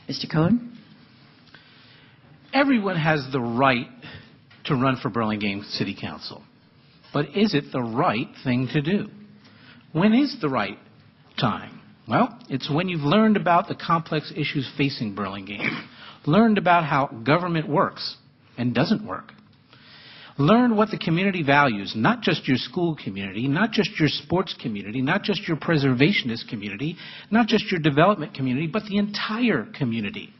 Mr. Cohen? Everyone has the right to run for Burlingame City Council. But is it the right thing to do? When is the right time? Well, it's when you've learned about the complex issues facing Burlingame, learned about how government works and doesn't work, learn what the community values, not just your school community, not just your sports community, not just your preservationist community, not just your development community, but the entire community.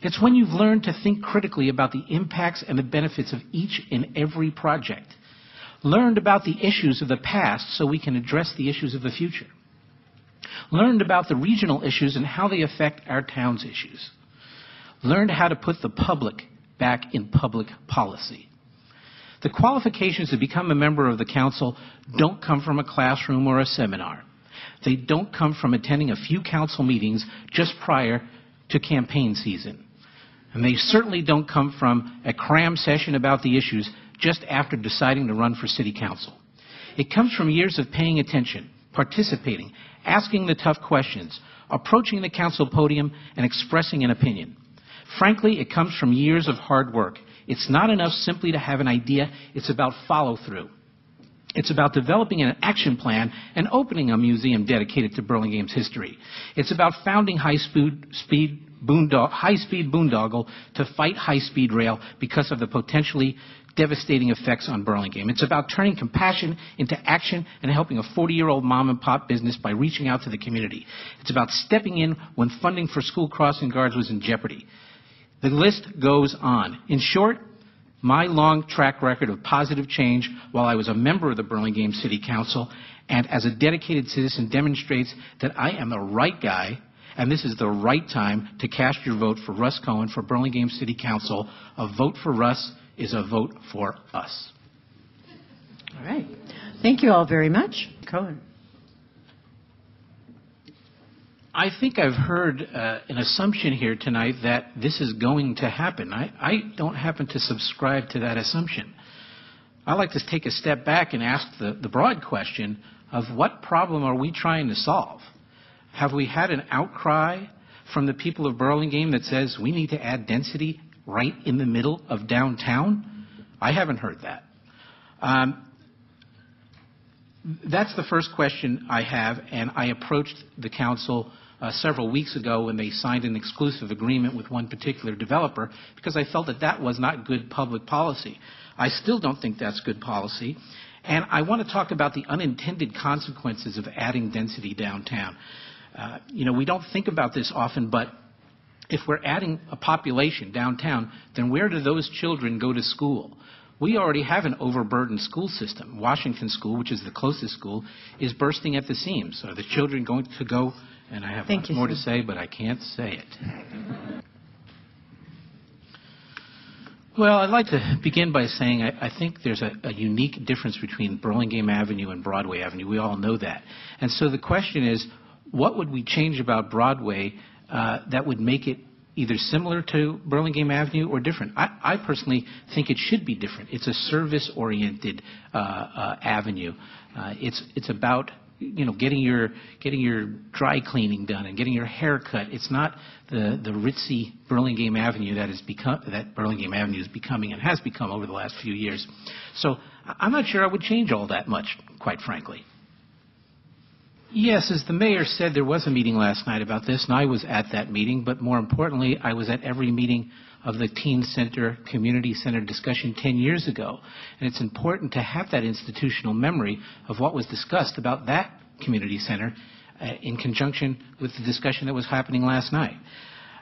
It's when you've learned to think critically about the impacts and the benefits of each and every project, learned about the issues of the past so we can address the issues of the future, learned about the regional issues and how they affect our town's issues, learned how to put the public back in public policy. The qualifications to become a member of the council don't come from a classroom or a seminar. They don't come from attending a few council meetings just prior to campaign season. And they certainly don't come from a cram session about the issues just after deciding to run for city council. It comes from years of paying attention, participating, asking the tough questions, approaching the council podium, and expressing an opinion. Frankly, it comes from years of hard work. It's not enough simply to have an idea. It's about follow-through. It's about developing an action plan and opening a museum dedicated to Burlingame's history. It's about founding high-speed boondoggle to fight high-speed rail because of the potentially devastating effects on Burlingame. It's about turning compassion into action and helping a 40-year-old mom-and-pop business by reaching out to the community. It's about stepping in when funding for school crossing guards was in jeopardy. The list goes on. In short, my long track record of positive change while I was a member of the Burlingame City Council and as a dedicated citizen demonstrates that I am the right guy and this is the right time to cast your vote for Russ Cohen for Burlingame City Council. A vote for Russ is a vote for us. All right. Thank you all very much. Cohen. I think I've heard an assumption here tonight that this is going to happen. I don't happen to subscribe to that assumption. I'd like to take a step back and ask the broad question of what problem are we trying to solve? Have we had an outcry from the people of Burlingame that says we need to add density right in the middle of downtown? I haven't heard that. That's the first question I have, and I approached the council several weeks ago when they signed an exclusive agreement with one particular developer because I felt that that was not good public policy. I still don't think that's good policy, and I want to talk about the unintended consequences of adding density downtown. We don't think about this often, but if we're adding a population downtown, then where do those children go to school? We already have an overburdened school system. Washington School, which is the closest school, is bursting at the seams. Are the children going to go? And I have much more to say, but I can't say it. Well, I'd like to begin by saying I think there's a unique difference between Burlingame Avenue and Broadway Avenue. We all know that. And so the question is, what would we change about Broadway that would make it either similar to Burlingame Avenue or different? I personally think it should be different. It's a service-oriented avenue. It's about getting your dry cleaning done and getting your hair cut. It's not the ritzy Burlingame Avenue that Burlingame Avenue is becoming and has become over the last few years. So I'm not sure I would change all that much, quite frankly. Yes, as the mayor said, there was a meeting last night about this, and I was at that meeting, but more importantly, I was at every meeting of the Teen Center, Community Center discussion 10 years ago. And it's important to have that institutional memory of what was discussed about that community center in conjunction with the discussion that was happening last night.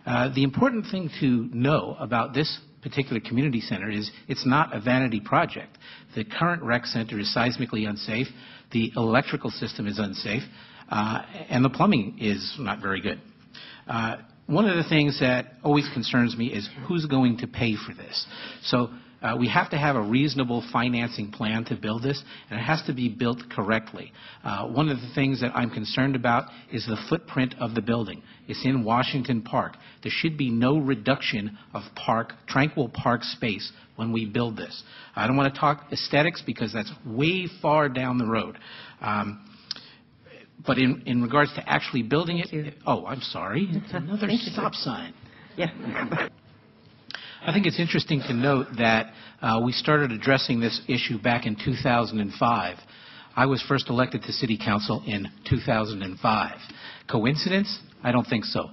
The important thing to know about this particular community center is it's not a vanity project. The current rec center is seismically unsafe. The electrical system is unsafe, and the plumbing is not very good. One of the things that always concerns me is who's going to pay for this. So we have to have a reasonable financing plan to build this, and it has to be built correctly. One of the things that I'm concerned about is the footprint of the building. It's in Washington Park. There should be no reduction of tranquil park space when we build this. I don't want to talk aesthetics because that's way far down the road. But in regards to actually building Thank you. it, oh, I'm sorry, it's another Thank you, sir. stop sign. Yeah. I think it's interesting to note that we started addressing this issue back in 2005. I was first elected to City Council in 2005. Coincidence? I don't think so.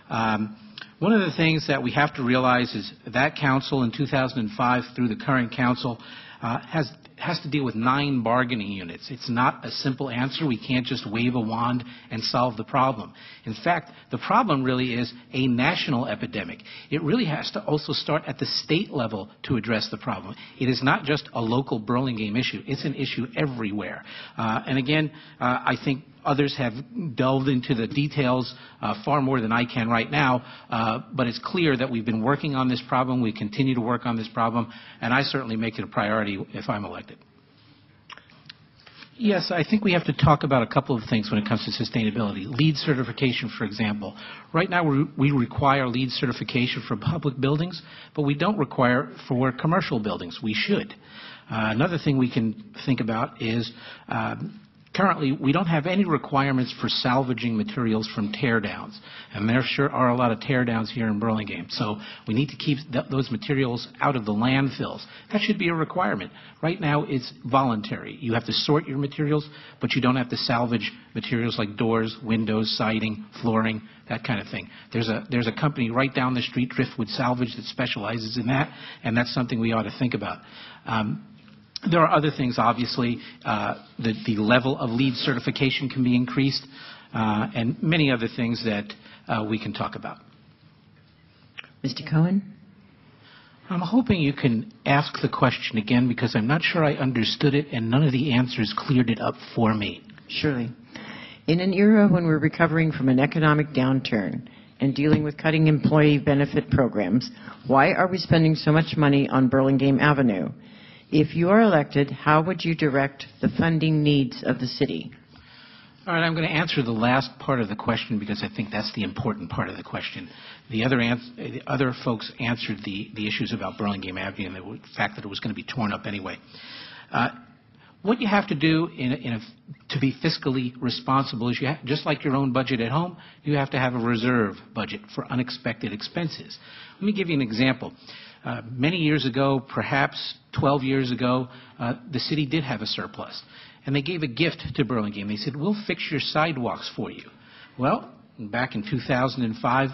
One of the things that we have to realize is that council in 2005 through the current council has to deal with 9 bargaining units. It's not a simple answer. We can't just wave a wand and solve the problem. In fact, the problem really is a national epidemic. It really has to also start at the state level to address the problem. It is not just a local Burlingame issue. It's an issue everywhere. And again, I think others have delved into the details far more than I can right now, but it's clear that we've been working on this problem. We continue to work on this problem, and I certainly make it a priority if I'm elected. Yes, I think we have to talk about a couple of things when it comes to sustainability. LEED certification, for example. Right now, we require LEED certification for public buildings, but we don't require it for commercial buildings. We should. Another thing we can think about is currently, we don't have any requirements for salvaging materials from tear-downs, and there sure are a lot of tear-downs here in Burlingame. So we need to keep those materials out of the landfills. That should be a requirement. Right now, it's voluntary. You have to sort your materials, but you don't have to salvage materials like doors, windows, siding, flooring, that kind of thing. There's a company right down the street, Driftwood Salvage, that specializes in that, and that's something we ought to think about. There are other things, obviously. The level of LEED certification can be increased, and many other things that we can talk about. Mr. Cohen? I'm hoping you can ask the question again, because I'm not sure I understood it, and none of the answers cleared it up for me. Surely. In an era when we're recovering from an economic downturn and dealing with cutting employee benefit programs, why are we spending so much money on Burlingame Avenue? If you are elected, how would you direct the funding needs of the city? All right, I'm going to answer the last part of the question because I think that's the important part of the question. The other folks answered the issues about Burlingame Avenue and the fact that it was going to be torn up anyway. What you have to do to be fiscally responsible is, just like your own budget at home, you have to have a reserve budget for unexpected expenses. Let me give you an example. Many years ago, perhaps 12 years ago, the city did have a surplus, and they gave a gift to Burlingame. They said, we'll fix your sidewalks for you. Well, back in 2005,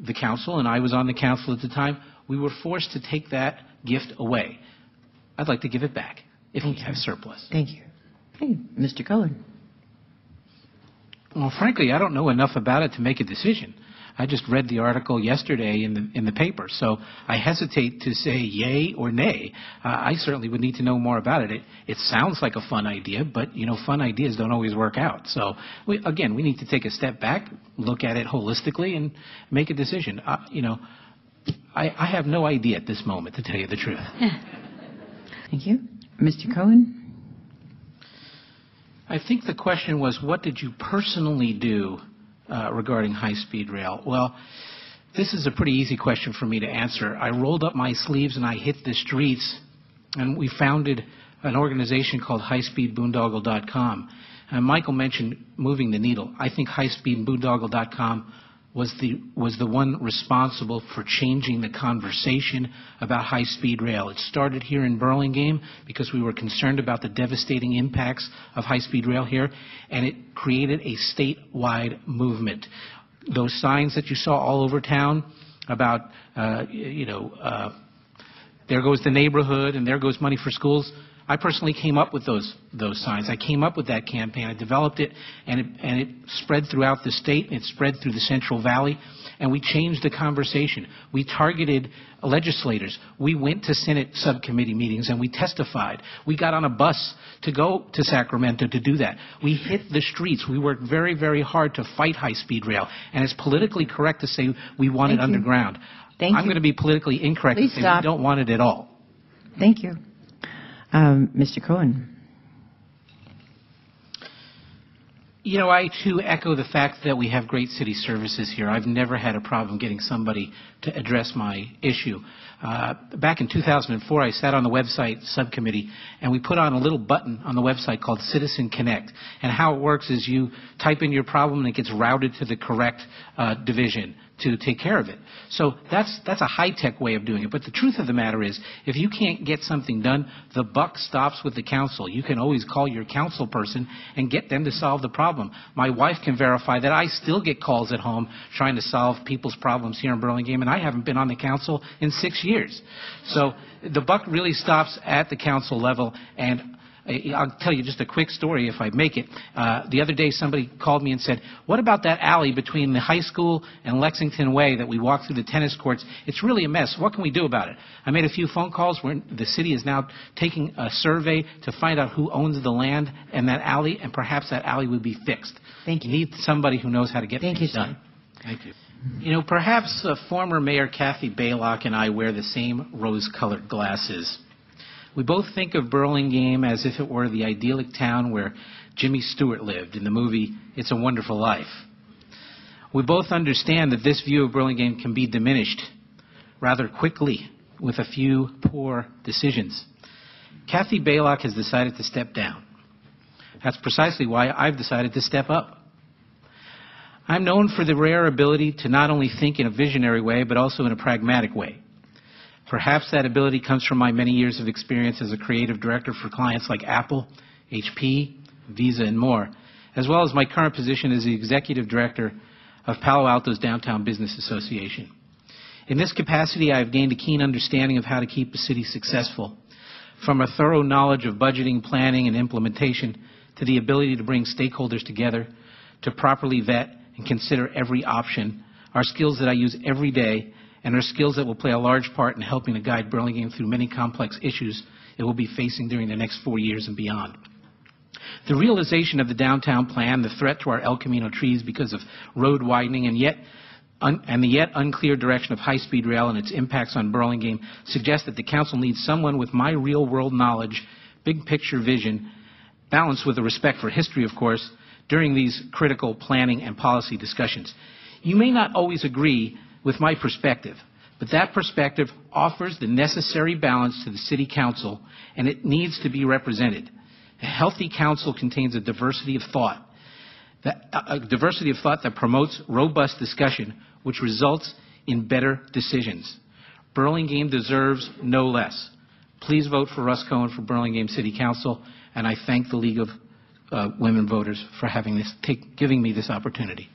the council, and I was on the council at the time, we were forced to take that gift away. I'd like to give it back if we have surplus. Thank you. Hey, Mr. Cohen. Well, frankly, I don't know enough about it to make a decision. I just read the article yesterday in the paper, so I hesitate to say yay or nay. I certainly would need to know more about it. It sounds like a fun idea, but, fun ideas don't always work out. So, we need to take a step back, look at it holistically, and make a decision. I have no idea at this moment, to tell you the truth. Thank you. Mr. Cohen? I think the question was, what did you personally do regarding high-speed rail? Well, this is a pretty easy question for me to answer. I rolled up my sleeves and I hit the streets, and we founded an organization called highspeedboondoggle.com. And Michael mentioned moving the needle. I think highspeedboondoggle.com was the one responsible for changing the conversation about high-speed rail. It started here in Burlingame because we were concerned about the devastating impacts of high-speed rail here, and it created a statewide movement. Those signs that you saw all over town about, there goes the neighborhood and there goes money for schools, I personally came up with those signs. I came up with that campaign. I developed it, and it spread throughout the state, and it spread through the Central Valley, and we changed the conversation. We targeted legislators. We went to Senate subcommittee meetings, and we testified. We got on a bus to go to Sacramento to do that. We hit the streets. We worked very, very hard to fight high-speed rail, and it's politically correct to say we want it underground. I'm going to be politically incorrect and say we don't want it at all. Thank you. Mr. Cohen. You know, I too echo the fact that we have great city services here. I've never had a problem getting somebody to address my issue. Back in 2004, I sat on the website subcommittee, and we put on a little button on the website called Citizen Connect. And how it works is you type in your problem, and it gets routed to the correct division to take care of it. So that's a high-tech way of doing it. But the truth of the matter is, if you can't get something done, the buck stops with the council. You can always call your council person and get them to solve the problem. My wife can verify that I still get calls at home trying to solve people's problems here in Burlingame, and I haven't been on the council in 6 years. So the buck really stops at the council level, and I'll tell you just a quick story if I make it. The other day somebody called me and said, what about that alley between the high school and Lexington Way that we walk through the tennis courts? It's really a mess. What can we do about it? I made a few phone calls. The city is now taking a survey to find out who owns the land and that alley, and perhaps that alley would be fixed. Thank you. You need somebody who knows how to get things done. Thank you. You know, perhaps former Mayor Kathy Baylock and I wear the same rose-colored glasses. We both think of Burlingame as if it were the idyllic town where Jimmy Stewart lived in the movie It's a Wonderful Life. We both understand that this view of Burlingame can be diminished rather quickly with a few poor decisions. Kathy Baylock has decided to step down. That's precisely why I've decided to step up. I'm known for the rare ability to not only think in a visionary way, but also in a pragmatic way. Perhaps that ability comes from my many years of experience as a creative director for clients like Apple, HP, Visa, and more, as well as my current position as the executive director of Palo Alto's Downtown Business Association. In this capacity, I have gained a keen understanding of how to keep a city successful, from a thorough knowledge of budgeting, planning, and implementation, to the ability to bring stakeholders together, to properly vet and consider every option, are skills that I use every day and are skills that will play a large part in helping to guide Burlingame through many complex issues it will be facing during the next 4 years and beyond. The realization of the downtown plan, the threat to our El Camino trees because of road widening, and the yet unclear direction of high-speed rail and its impacts on Burlingame suggest that the council needs someone with my real-world knowledge, big-picture vision, balanced with a respect for history, of course, during these critical planning and policy discussions. You may not always agree with my perspective, but that perspective offers the necessary balance to the City Council, and it needs to be represented. A healthy council contains a diversity of thought, that promotes robust discussion, which results in better decisions. Burlingame deserves no less. Please vote for Russ Cohen for Burlingame City Council, and I thank the League of Women Voters for giving me this opportunity.